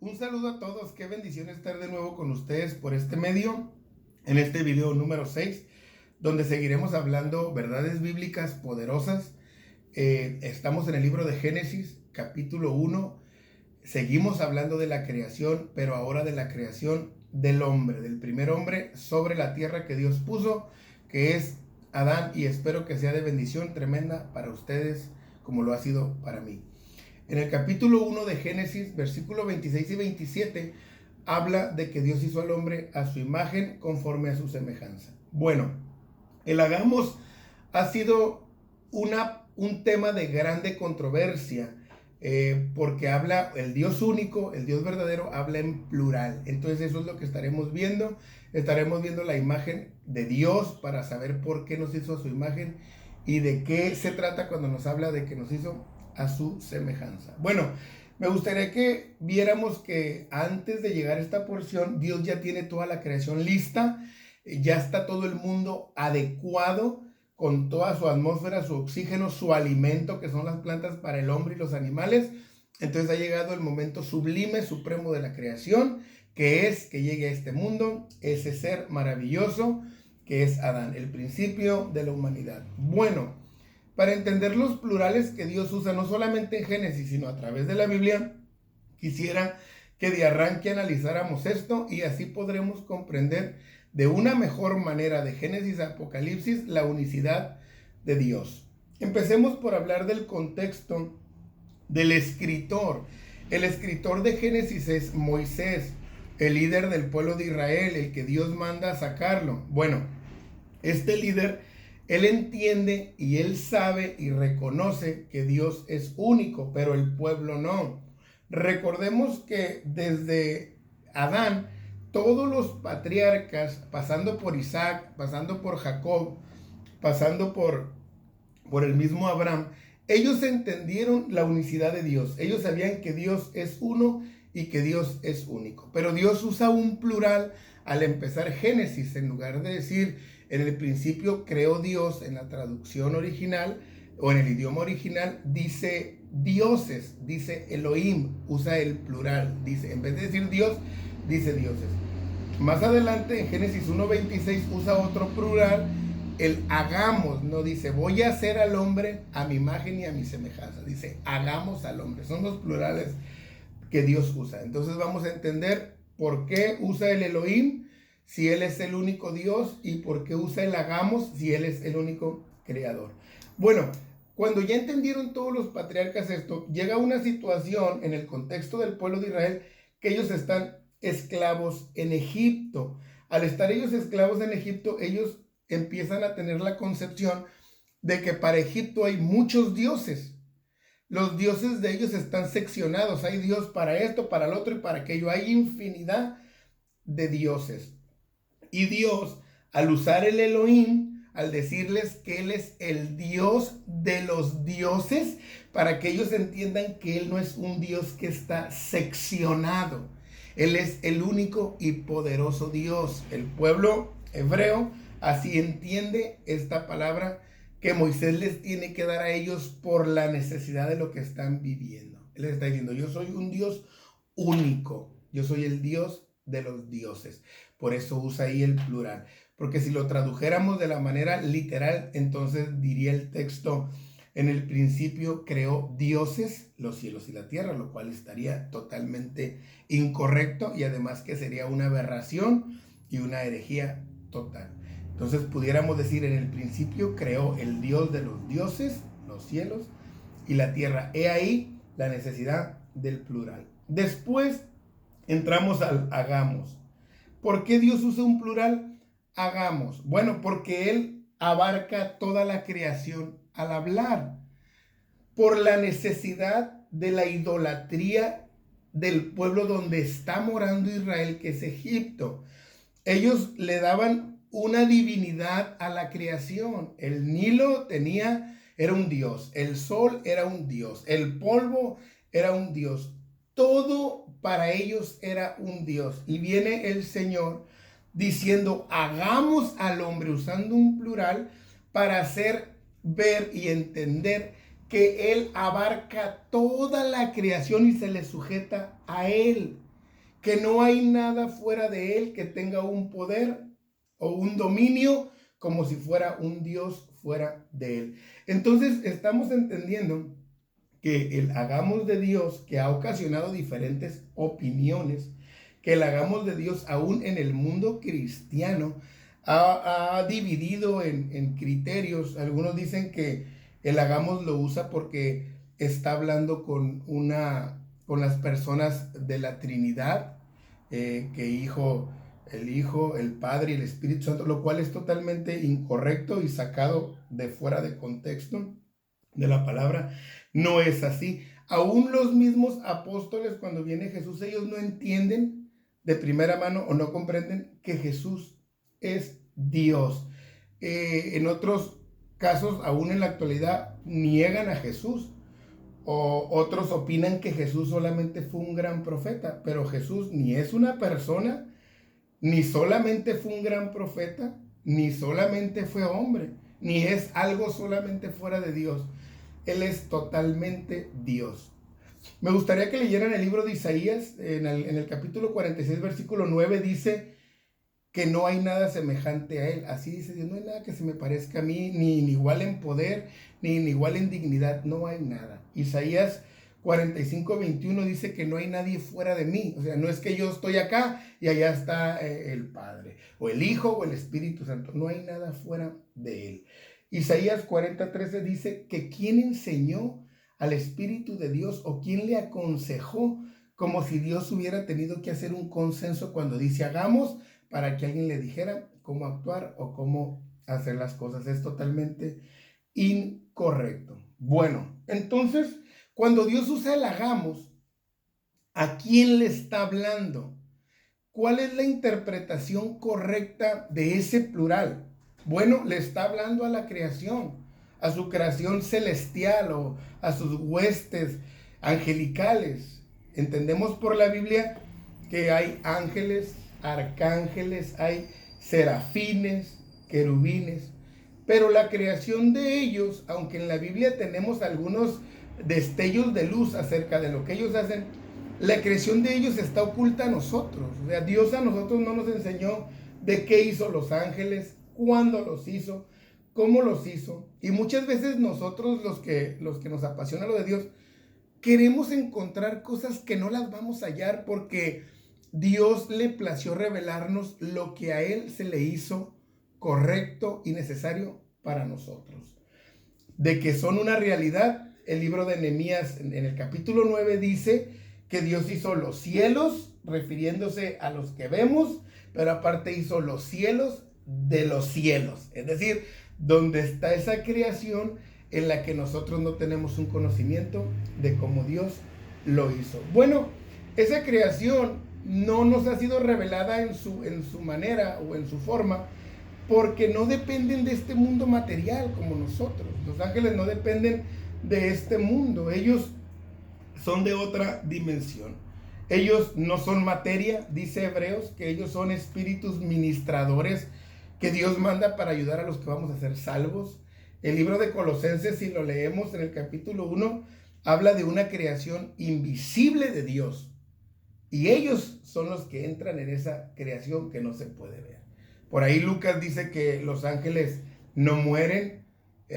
Un saludo a todos, qué bendición estar de nuevo con ustedes por este medio, en este video número 6, donde seguiremos hablando verdades bíblicas poderosas. Estamos en el libro de Génesis, capítulo 1, seguimos hablando de la creación, pero ahora de la creación del hombre, del primer hombre sobre la tierra que Dios puso, que es Adán, y espero que sea de bendición tremenda para ustedes, como lo ha sido para mí. En el capítulo 1 de Génesis, versículos 26 y 27, habla de que Dios hizo al hombre a su imagen conforme a su semejanza. Bueno, el hagamos ha sido un tema de grande controversia, porque habla el Dios único, el Dios verdadero, habla en plural. Entonces eso es lo que estaremos viendo. Estaremos viendo la imagen de Dios para saber por qué nos hizo a su imagen y de qué se trata cuando nos habla de que nos hizo a su semejanza. Bueno, me gustaría que viéramos que antes de llegar a esta porción, Dios ya tiene toda la creación lista, ya está todo el mundo adecuado, con toda su atmósfera, su oxígeno, su alimento, que son las plantas para el hombre y los animales. Entonces ha llegado el momento sublime, supremo de la creación, que es que llegue a este mundo ese ser maravilloso que es Adán, el principio de la humanidad. Bueno, para entender los plurales que Dios usa, no solamente en Génesis, sino a través de la Biblia, quisiera que de arranque analizáramos esto y así podremos comprender de una mejor manera de Génesis a Apocalipsis la unicidad de Dios. Empecemos por hablar del contexto del escritor. El escritor de Génesis es Moisés, el líder del pueblo de Israel, el que Dios manda a sacarlo. Bueno, este líder, él entiende y él sabe y reconoce que Dios es único, pero el pueblo no. Recordemos que desde Adán, todos los patriarcas, pasando por Isaac, pasando por Jacob, pasando por el mismo Abraham, ellos entendieron la unicidad de Dios. Ellos sabían que Dios es uno y que Dios es único. Pero Dios usa un plural al empezar Génesis. En lugar de decir en el principio creó Dios, en la traducción original o en el idioma original dice dioses, dice Elohim, usa el plural, dice, en vez de decir Dios, dice dioses. Más adelante en Génesis 1:26 usa otro plural, el hagamos, no dice voy a hacer al hombre a mi imagen y a mi semejanza, dice hagamos al hombre. Son los plurales que Dios usa. Entonces vamos a entender por qué usa el Elohim si Él es el único Dios y por qué usa el hagamos si Él es el único creador. Bueno, cuando ya entendieron todos los patriarcas esto, llega una situación en el contexto del pueblo de Israel que ellos están esclavos en Egipto. Al estar ellos esclavos en Egipto, ellos empiezan a tener la concepción de que para Egipto hay muchos dioses. Los dioses de ellos están seccionados. Hay Dios para esto, para el otro y para aquello. Hay infinidad de dioses. Y Dios, al usar el Elohim, al decirles que Él es el Dios de los dioses, para que ellos entiendan que Él no es un Dios que está seccionado. Él es el único y poderoso Dios. El pueblo hebreo así entiende esta palabra que Moisés les tiene que dar a ellos por la necesidad de lo que están viviendo. Él les está diciendo, yo soy un Dios único, yo soy el Dios de los dioses. Por eso usa ahí el plural, porque si lo tradujéramos de la manera literal, entonces diría el texto, en el principio creó dioses, los cielos y la tierra, lo cual estaría totalmente incorrecto y además que sería una aberración y una herejía total. Entonces pudiéramos decir, en el principio creó el Dios de los dioses, los cielos y la tierra. He ahí la necesidad del plural. Después entramos al hagamos. ¿Por qué Dios usa un plural? Hagamos. Bueno, porque Él abarca toda la creación al hablar. Por la necesidad de la idolatría del pueblo donde está morando Israel, que es Egipto. Ellos le daban una divinidad a la creación. El Nilo era un dios, el sol era un dios, el polvo era un dios, todo para ellos era un dios. Y viene el Señor diciendo, hagamos al hombre, usando un plural, para hacer ver y entender que Él abarca toda la creación y se le sujeta a Él. que no hay nada fuera de él que tenga un poder o un dominio como si fuera un Dios fuera de él. Entonces estamos entendiendo que el hagamos de Dios, que ha ocasionado diferentes opiniones, que el hagamos de Dios aún en el mundo cristiano, ha dividido en criterios. Algunos dicen que el hagamos lo usa porque está hablando con las personas de la Trinidad, que el Hijo, el Padre y el Espíritu Santo, lo cual es totalmente incorrecto y sacado de fuera de contexto de la palabra. No es así. Aún los mismos apóstoles, cuando viene Jesús, ellos no entienden de primera mano o no comprenden que Jesús es Dios. En otros casos, aún en la actualidad, niegan a Jesús. O otros opinan que Jesús solamente fue un gran profeta, pero Jesús ni es una persona, ni solamente fue un gran profeta, ni solamente fue hombre, ni es algo solamente fuera de Dios. Él es totalmente Dios. Me gustaría que leyeran el libro de Isaías, en el capítulo 46, versículo 9, dice que no hay nada semejante a él. Así dice Dios, no hay nada que se me parezca a mí, ni igual en poder, ni igual en dignidad, no hay nada. Isaías 45, 21 dice que no hay nadie fuera de mí. O sea, no es que yo estoy acá y allá está el Padre, o el Hijo, o el Espíritu Santo. No hay nada fuera de él. Isaías 40, 13 dice que ¿quién enseñó al Espíritu de Dios o quién le aconsejó? Como si Dios hubiera tenido que hacer un consenso cuando dice hagamos, para que alguien le dijera cómo actuar o cómo hacer las cosas. Es totalmente incorrecto. Bueno, entonces, cuando Dios usa el hagamos, ¿a quién le está hablando? ¿Cuál es la interpretación correcta de ese plural? Bueno, le está hablando a la creación, a su creación celestial o a sus huestes angelicales. Entendemos por la Biblia que hay ángeles, arcángeles, hay serafines, querubines, pero la creación de ellos, aunque en la Biblia tenemos algunos destellos de luz acerca de lo que ellos hacen, la creación de ellos está oculta a nosotros. O sea, Dios a nosotros no nos enseñó de qué hizo los ángeles, cuándo los hizo, cómo los hizo. Y muchas veces nosotros, los que nos apasiona lo de Dios, queremos encontrar cosas que no las vamos a hallar porque Dios le plació revelarnos lo que a Él se le hizo correcto y necesario para nosotros. De que son una realidad, el libro de Nehemías en el capítulo 9 dice que Dios hizo los cielos, refiriéndose a los que vemos, pero aparte hizo los cielos de los cielos. Es decir, donde está esa creación en la que nosotros no tenemos un conocimiento de cómo Dios lo hizo. Bueno, esa creación no nos ha sido revelada en su manera o en su forma, porque no dependen de este mundo material como nosotros. Los ángeles no dependen de este mundo, ellos son de otra dimensión. Ellos no son materia, dice Hebreos, que ellos son espíritus ministradores que Dios manda para ayudar a los que vamos a ser salvos. El libro de Colosenses, si lo leemos en el capítulo 1, habla de una creación invisible de Dios. Y ellos son los que entran en esa creación que no se puede ver. Por ahí Lucas dice que los ángeles no mueren.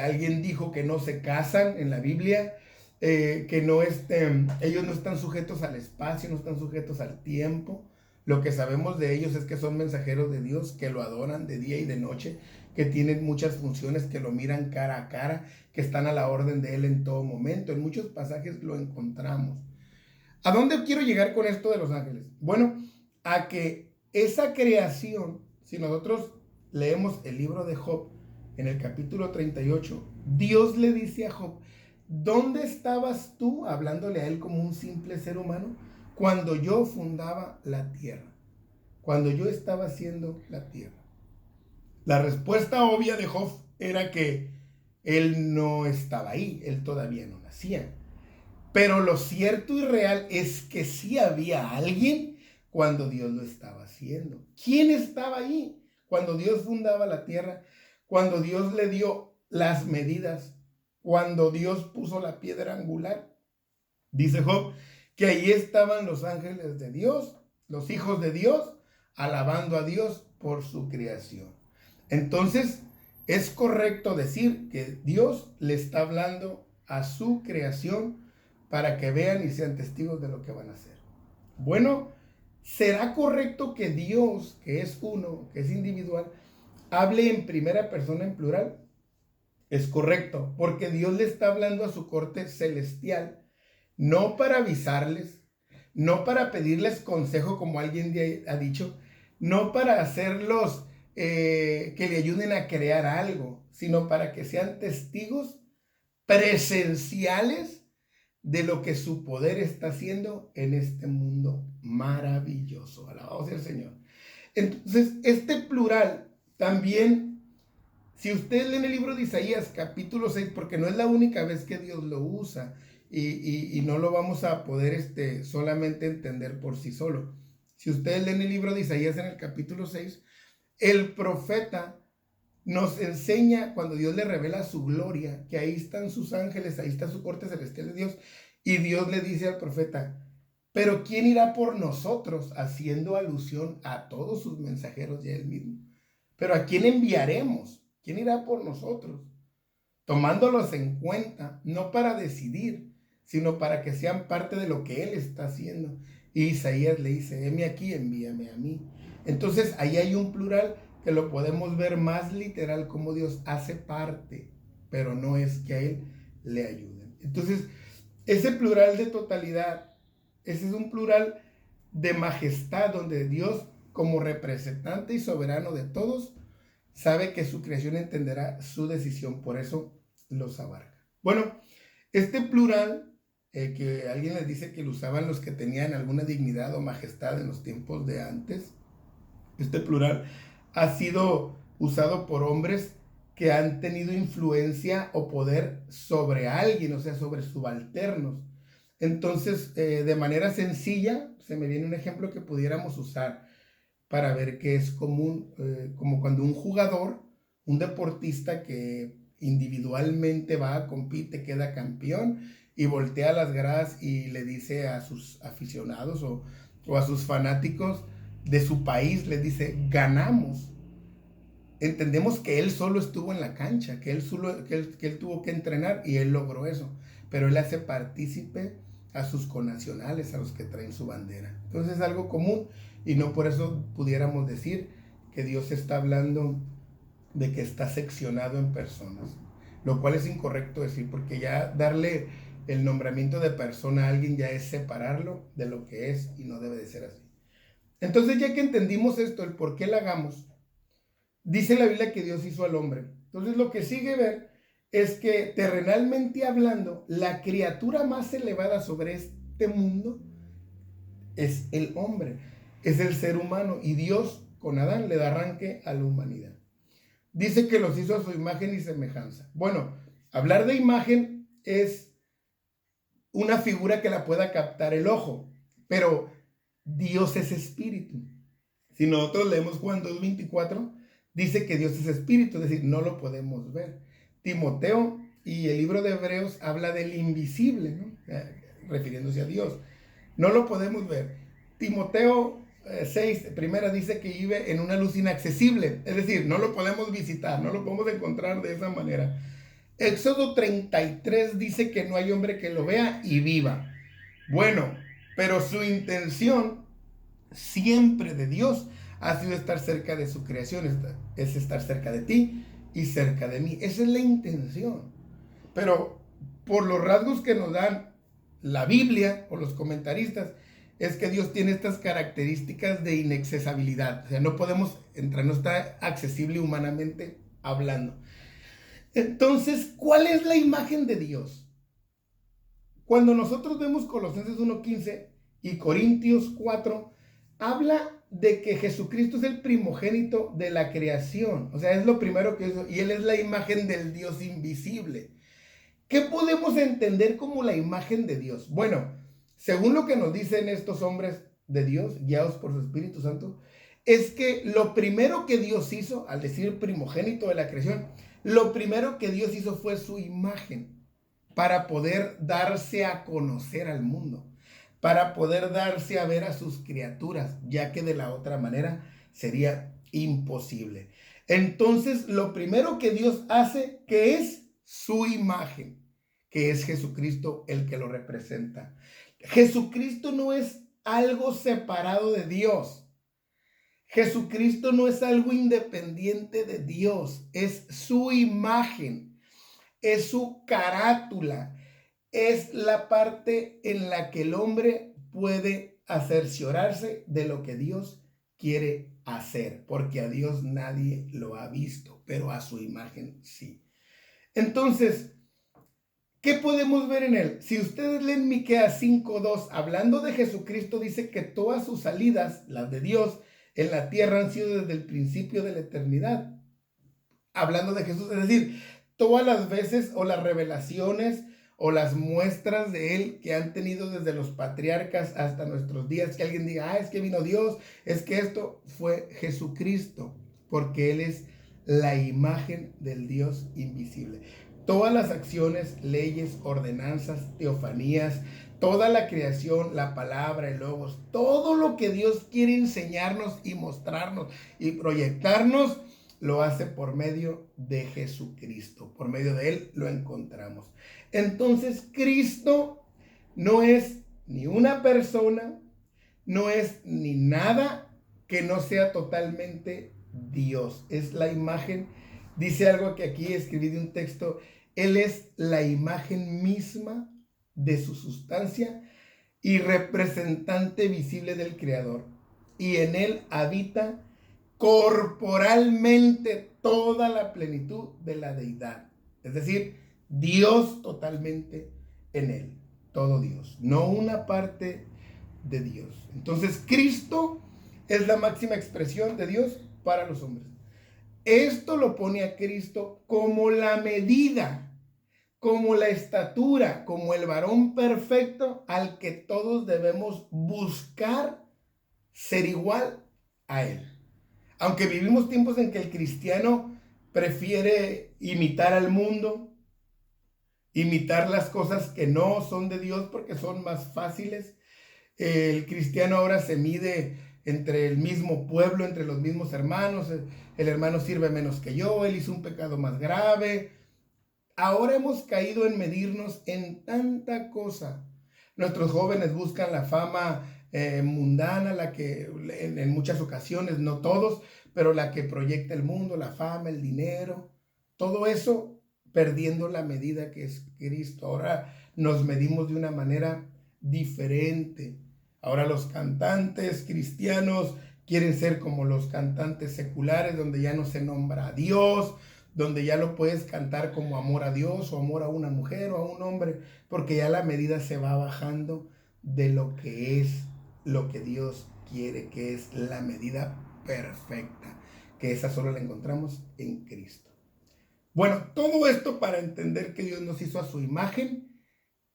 Alguien dijo que no se casan en la Biblia. Que no ellos no están sujetos al espacio, no están sujetos al tiempo. Lo que sabemos de ellos es que son mensajeros de Dios, que lo adoran de día y de noche, que tienen muchas funciones, que lo miran cara a cara, que están a la orden de Él en todo momento. En muchos pasajes lo encontramos. ¿A dónde quiero llegar con esto de los ángeles? Bueno, a que esa creación, si nosotros leemos el libro de Job, en el capítulo 38, Dios le dice a Job, ¿dónde estabas tú, hablándole a él como un simple ser humano, cuando yo fundaba la tierra? Cuando yo estaba haciendo la tierra. La respuesta obvia de Job era que él no estaba ahí, él todavía no nacía. Pero lo cierto y real es que sí había alguien cuando Dios lo estaba haciendo. ¿Quién estaba ahí cuando Dios fundaba la tierra? Cuando Dios le dio las medidas, cuando Dios puso la piedra angular. Dice Job que ahí estaban los ángeles de Dios los hijos de Dios, alabando a Dios por su creación. Entonces, es correcto decir que Dios le está hablando a su creación para que vean y sean testigos de lo que van a hacer. Bueno, ¿será correcto que Dios, que es uno, que es individual, hable en primera persona en plural? Es correcto, porque Dios le está hablando a su corte celestial, no para avisarles, no para pedirles consejo como alguien ha dicho, no para hacerlos que le ayuden a crear algo, sino para que sean testigos presenciales de lo que su poder está haciendo en este mundo maravilloso. Alabado sea el Señor. Entonces, este plural también, si ustedes leen el libro de Isaías, capítulo 6, porque no es la única vez que Dios lo usa, y no lo vamos a poder solamente entender por sí solo. Si ustedes leen el libro de Isaías en el capítulo 6, el profeta nos enseña cuando Dios le revela su gloria, que ahí están sus ángeles, ahí está su corte celestial de Dios, y Dios le dice al profeta, pero ¿quién irá por nosotros? Haciendo alusión a todos sus mensajeros y a él mismo. Pero ¿a quién enviaremos? ¿Quién irá por nosotros? Tomándolos en cuenta, no para decidir, sino para que sean parte de lo que él está haciendo. Y Isaías le dice, heme aquí, envíame a mí. Entonces ahí hay un plural que lo podemos ver más literal, como Dios hace parte, pero no es que a él le ayuden. Entonces, ese plural de totalidad, ese es un plural de majestad, donde Dios, como representante y soberano de todos, sabe que su creación entenderá su decisión, por eso los abarca. Bueno, este plural, que alguien les dice que lo usaban los que tenían alguna dignidad o majestad en los tiempos de antes, este plural ha sido usado por hombres que han tenido influencia o poder sobre alguien, o sea, sobre subalternos. Entonces, de manera sencilla, se me viene un ejemplo que pudiéramos usar para ver que es común, como cuando un jugador, un deportista que individualmente va, compite, queda campeón y voltea las gradas y le dice a sus aficionados o a sus fanáticos de su país, les dice, ganamos. Entendemos que él solo estuvo en la cancha, que él tuvo que entrenar y él logró eso, pero él hace partícipe a sus connacionales, a los que traen su bandera. Entonces es algo común y no por eso pudiéramos decir que Dios está hablando de que está seccionado en personas, lo cual es incorrecto decir, porque ya darle el nombramiento de persona a alguien ya es separarlo de lo que es y no debe de ser así. Entonces, ya que entendimos esto, el por qué la hagamos, dice la Biblia que Dios hizo al hombre. Entonces, lo que sigue ver es que terrenalmente hablando, la criatura más elevada sobre este mundo es el hombre, es el ser humano, y Dios con Adán le da arranque a la humanidad. Dice que los hizo a su imagen y semejanza. Bueno, hablar de imagen es una figura que la pueda captar el ojo, pero Dios es espíritu. Si nosotros leemos Juan 2:24, dice que Dios es espíritu, es decir, no lo podemos ver. Timoteo y el libro de Hebreos habla del invisible, ¿no? Refiriéndose a Dios. No lo podemos ver. Timoteo 6, primera, dice que vive en una luz inaccesible, es decir, no lo podemos visitar, no lo podemos encontrar de esa manera. Éxodo 33 dice que no hay hombre que lo vea y viva. Bueno, pero su intención siempre de Dios ha sido estar cerca de su creación, es estar cerca de ti y cerca de mí. Esa es la intención. Pero por los rasgos que nos dan la Biblia o los comentaristas, es que Dios tiene estas características de inaccesibilidad. O sea, no podemos entrar, no está accesible humanamente hablando. Entonces, ¿cuál es la imagen de Dios? Cuando nosotros vemos Colosenses 1:15 y Corintios 4, habla de que Jesucristo es el primogénito de la creación. O sea, es lo primero que hizo, y Él es la imagen del Dios invisible. ¿Qué podemos entender como la imagen de Dios? Bueno, según lo que nos dicen estos hombres de Dios, guiados por su Espíritu Santo, es que lo primero que Dios hizo, al decir primogénito de la creación, lo primero que Dios hizo fue su imagen para poder darse a conocer al mundo. para poder darse a ver a sus criaturas, ya que de la otra manera sería imposible. Entonces, lo primero que Dios hace, que es su imagen, que es Jesucristo el que lo representa. Jesucristo no es algo separado de Dios. Jesucristo no es algo independiente de Dios, es su imagen, es su carátula, es la parte en la que el hombre puede cerciorarse de lo que Dios quiere hacer, porque a Dios nadie lo ha visto, pero a su imagen sí. Entonces, ¿qué podemos ver en él? Si ustedes leen Miqueas 5:2, hablando de Jesucristo, dice que todas sus salidas, las de Dios, en la tierra han sido desde el principio de la eternidad. Hablando de Jesús, es decir, todas las veces o las revelaciones o las muestras de él que han tenido desde los patriarcas hasta nuestros días, que alguien diga, es que vino Dios, es que esto fue Jesucristo, porque él es la imagen del Dios invisible. Todas las acciones, leyes, ordenanzas, teofanías, toda la creación, la palabra, el logos, todo lo que Dios quiere enseñarnos y mostrarnos y proyectarnos, lo hace por medio de Jesucristo. Por medio de él lo encontramos. Entonces, Cristo no es ni una persona, no es ni nada que no sea totalmente Dios. Es la imagen, dice algo que aquí escribí de un texto, él es la imagen misma de su sustancia y representante visible del Creador. Y en él habita corporalmente toda la plenitud de la deidad. Es decir, Dios totalmente en él. Todo Dios, no una parte de Dios. Entonces, Cristo es la máxima expresión de Dios para los hombres. Esto lo pone a Cristo como la medida, como la estatura, como el varón perfecto al que todos debemos buscar ser igual a él. Aunque vivimos tiempos en que el cristiano prefiere imitar al mundo, imitar las cosas que no son de Dios porque son más fáciles. El cristiano ahora se mide entre el mismo pueblo, entre los mismos hermanos. El hermano sirve menos que yo, él hizo un pecado más grave. Ahora hemos caído en medirnos en tanta cosa. Nuestros jóvenes buscan la fama mundana, la que en muchas ocasiones, no todos, pero la que proyecta el mundo, la fama, el dinero, todo eso perdiendo la medida que es Cristo. Ahora nos medimos de una manera diferente. Ahora los cantantes cristianos quieren ser como los cantantes seculares, donde ya no se nombra a Dios, donde ya lo puedes cantar como amor a Dios o amor a una mujer o a un hombre, porque ya la medida se va bajando de lo que es lo que Dios quiere, que es la medida perfecta, que esa solo la encontramos en Cristo. Bueno, todo esto para entender que Dios nos hizo a su imagen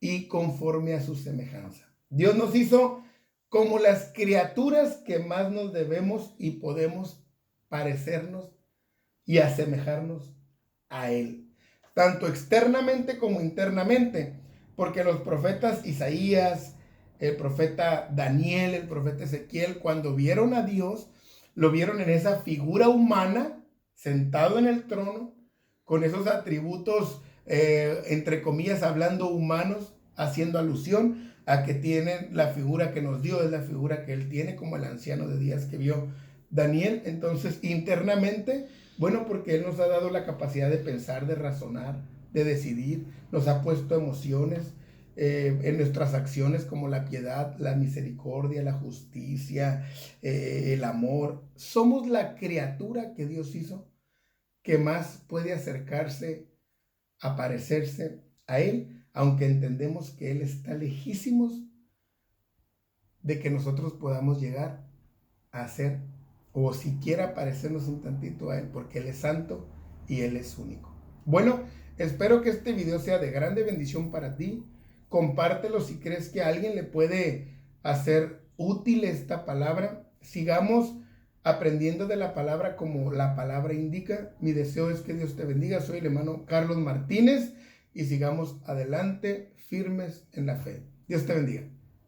y conforme a su semejanza. Dios nos hizo como las criaturas que más nos debemos y podemos parecernos y asemejarnos a él, tanto externamente como internamente, porque los profetas Isaías, el profeta Daniel, el profeta Ezequiel, cuando vieron a Dios, lo vieron en esa figura humana, sentado en el trono, con esos atributos, entre comillas, hablando humanos, haciendo alusión a que tienen la figura que nos dio, es la figura que él tiene, como el anciano de días que vio Daniel. Entonces, internamente, bueno, porque él nos ha dado la capacidad de pensar, de razonar, de decidir, nos ha puesto emociones en nuestras acciones como la piedad, la misericordia, la justicia, el amor. Somos la criatura que Dios hizo que más puede acercarse a parecerse a él, aunque entendemos que él está lejísimos de que nosotros podamos llegar a ser o siquiera parecernos un tantito a él, porque él es santo y él es único. Bueno, espero que este video sea de grande bendición para ti. Compártelo si crees que a alguien le puede hacer útil esta palabra. Sigamos aprendiendo de la palabra como la palabra indica. Mi deseo es que Dios te bendiga. Soy el hermano Carlos Martínez y sigamos adelante firmes en la fe. Dios te bendiga.